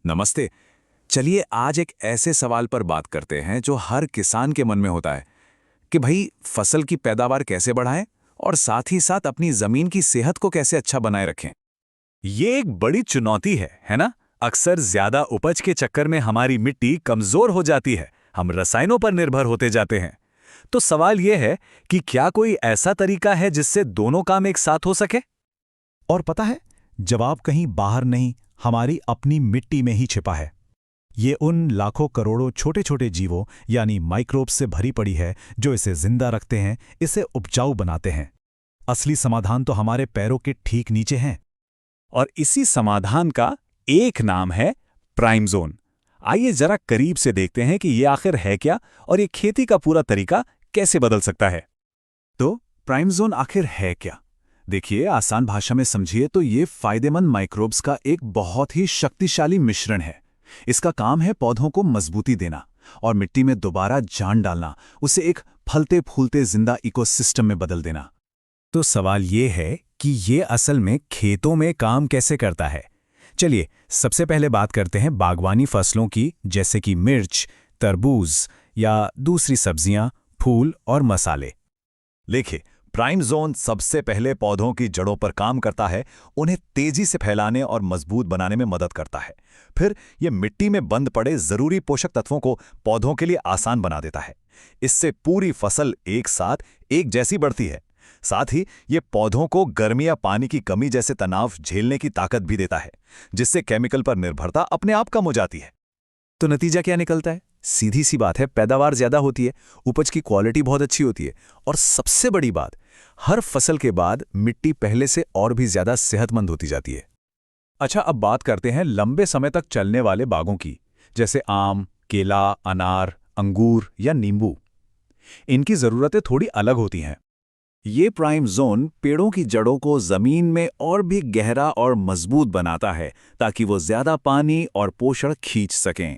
नमस्ते। चलिए आज एक ऐसे सवाल पर बात करते हैं जो हर किसान के मन में होता है कि भाई फसल की पैदावार कैसे बढ़ाएं और साथ ही साथ अपनी जमीन की सेहत को कैसे अच्छा बनाए रखें। ये एक बड़ी चुनौती है ना? अक्सर ज्यादा उपज के चक्कर में हमारी मिट्टी कमजोर हो जाती है, हम रसायनों पर निर्भर होते जाते हैं। तो सवाल ये है कि क्या कोई ऐसा तरीका है जिससे दोनों काम एक साथ हो सके? और पता है, जवाब कहीं बाहर नहीं, हमारी अपनी मिट्टी में ही छिपा है। ये उन लाखों करोड़ों छोटे छोटे जीवों यानी माइक्रोब्स से भरी पड़ी है जो इसे जिंदा रखते हैं, इसे उपजाऊ बनाते हैं। असली समाधान तो हमारे पैरों के ठीक नीचे है। और इसी समाधान का एक नाम है प्राइमज़ोन। आइए जरा करीब से देखते हैं कि ये आखिर है क्या और ये खेती का पूरा तरीका कैसे बदल सकता है। तो प्राइमज़ोन आखिर है क्या? देखिए, आसान भाषा में समझिए तो ये फायदेमंद माइक्रोब्स का एक बहुत ही शक्तिशाली मिश्रण है। इसका काम है पौधों को मजबूती देना और मिट्टी में दोबारा जान डालना, उसे एक फलते फूलते जिंदा इकोसिस्टम में बदल देना। तो सवाल ये है कि ये असल में खेतों में काम कैसे करता है। चलिए सबसे पहले बात करते हैं बागवानी फसलों की, जैसे कि मिर्च, तरबूज या दूसरी सब्जियां, फूल और मसाले। देखिए, प्राइमज़ोन सबसे पहले पौधों की जड़ों पर काम करता है, उन्हें तेजी से फैलाने और मजबूत बनाने में मदद करता है। फिर ये मिट्टी में बंद पड़े जरूरी पोषक तत्वों को पौधों के लिए आसान बना देता है। इससे पूरी फसल एक साथ एक जैसी बढ़ती है। साथ ही ये पौधों को गर्मी या पानी की कमी जैसे तनाव झेलने की ताकत भी देता है, जिससे केमिकल पर निर्भरता अपने आप कम हो जाती है। तो नतीजा क्या निकलता है? सीधी सी बात है, पैदावार ज्यादा होती है, उपज की क्वालिटी बहुत अच्छी होती है और सबसे बड़ी बात, हर फसल के बाद मिट्टी पहले से और भी ज्यादा सेहतमंद होती जाती है। अच्छा, अब बात करते हैं लंबे समय तक चलने वाले बागों की, जैसे आम, केला, अनार, अंगूर या नींबू। इनकी जरूरतें थोड़ी अलग होती हैं। ये प्राइम जोन पेड़ों की जड़ों को जमीन में और भी गहरा और मजबूत बनाता है ताकि वो ज्यादा पानी और पोषण खींच सकें।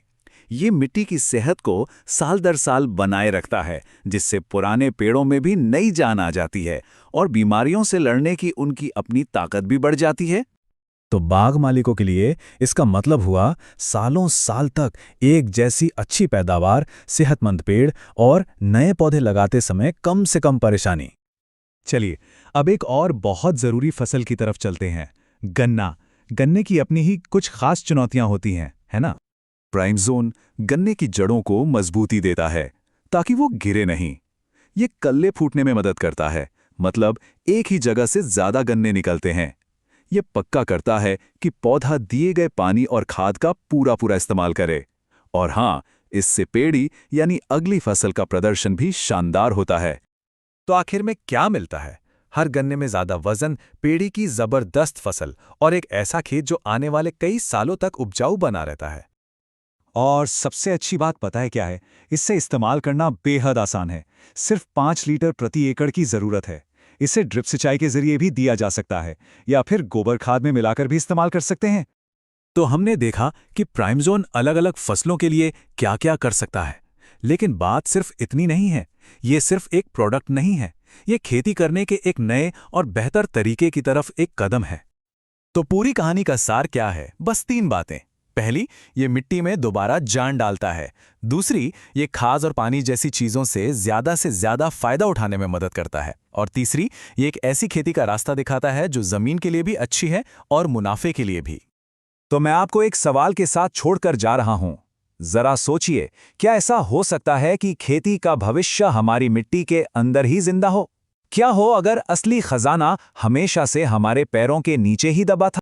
ये मिट्टी की सेहत को साल दर साल बनाए रखता है, जिससे पुराने पेड़ों में भी नई जान आ जाती है और बीमारियों से लड़ने की उनकी अपनी ताकत भी बढ़ जाती है। तो बाग मालिकों के लिए इसका मतलब हुआ सालों साल तक एक जैसी अच्छी पैदावार, सेहतमंद पेड़ और नए पौधे लगाते समय कम से कम परेशानी। चलिए अब एक और बहुत जरूरी फसल की तरफ चलते हैं, गन्ना। गन्ने की अपनी ही कुछ खास चुनौतियां होती हैं, है ना? प्राइम जोन गन्ने की जड़ों को मजबूती देता है ताकि वो गिरे नहीं। ये कल्ले फूटने में मदद करता है, मतलब एक ही जगह से ज्यादा गन्ने निकलते हैं। ये पक्का करता है कि पौधा दिए गए पानी और खाद का पूरा पूरा इस्तेमाल करे। और हाँ, इससे पेड़ी यानी अगली फसल का प्रदर्शन भी शानदार होता है। तो आखिर में क्या मिलता है? हर गन्ने में ज्यादा वजन, पेड़ी की जबरदस्त फसल और एक ऐसा खेत जो आने वाले कई सालों तक उपजाऊ बना रहता है। और सबसे अच्छी बात पता है क्या है? इससे इस्तेमाल करना बेहद आसान है। सिर्फ 5 लीटर प्रति एकड़ की जरूरत है। इसे ड्रिप सिंचाई के जरिए भी दिया जा सकता है या फिर गोबर खाद में मिलाकर भी इस्तेमाल कर सकते हैं। तो हमने देखा कि प्राइमज़ोन अलग अलग फसलों के लिए क्या क्या कर सकता है। लेकिन बात सिर्फ इतनी नहीं है। ये सिर्फ एक प्रोडक्ट नहीं है, ये खेती करने के एक नए और बेहतर तरीके की तरफ एक कदम है। तो पूरी कहानी का सार क्या है? बस 3 बातें। पहली, ये मिट्टी में दोबारा जान डालता है। दूसरी, ये खाद और पानी जैसी चीजों से ज्यादा फायदा उठाने में मदद करता है। और तीसरी, ये एक ऐसी खेती का रास्ता दिखाता है जो जमीन के लिए भी अच्छी है और मुनाफे के लिए भी। तो मैं आपको एक सवाल के साथ छोड़कर जा रहा हूं। जरा सोचिए, क्या ऐसा हो सकता है कि खेती का भविष्य हमारी मिट्टी के अंदर ही जिंदा हो? क्या हो अगर असली खजाना हमेशा से हमारे पैरों के नीचे ही दबा था?